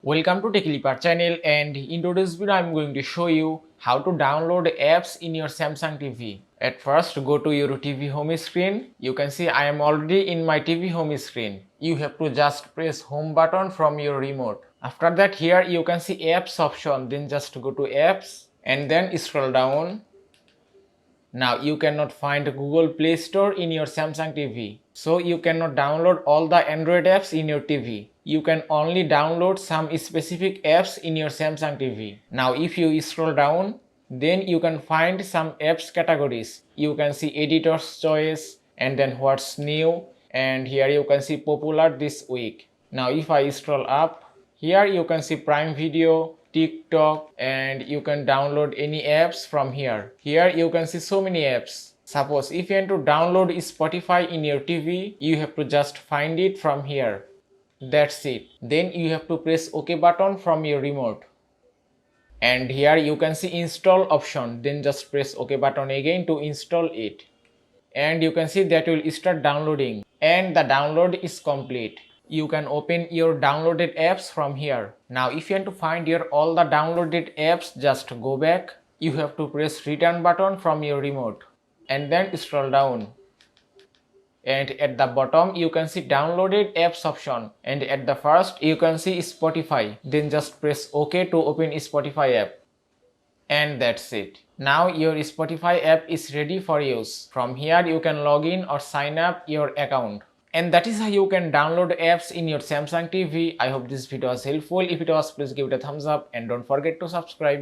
Welcome to TechLeapar channel, and in today's video I'm going to show you how to download apps in your Samsung TV. At first, go to your TV home screen. You can see I am already in my TV home screen. You have to just press home button from your remote. After that, here you can see apps option, then just go to apps and then scroll down. Now you cannot find Google Play Store in your Samsung TV. So you cannot download all the Android apps in your TV. You can only download some specific apps in your Samsung TV. Now if you scroll down, then you can find some apps categories. You can see editor's choice and then what's new, and here you can see popular this week. Now if I scroll up, here you can see Prime Video, TikTok, and you can download any apps from here. Here you can see so many apps. Suppose if you want to download Spotify in your TV, you have to just find it from here. That's it. Then you have to press OK button from your remote. And here you can see install option. Then just press OK button again to install it. And you can see that will start downloading. And the download is complete. You can open your downloaded apps from here. Now if you want to find your all the downloaded apps, just go back. You have to press return button from your remote and then scroll down. And at the bottom you can see downloaded apps option, and at the first you can see Spotify. Then just press OK to open Spotify app. And that's it. Now your Spotify app is ready for use. From here you can log in or sign up your account. And that is how you can download apps in your Samsung TV. I hope this video was helpful. If it was, please give it a thumbs up and don't forget to subscribe.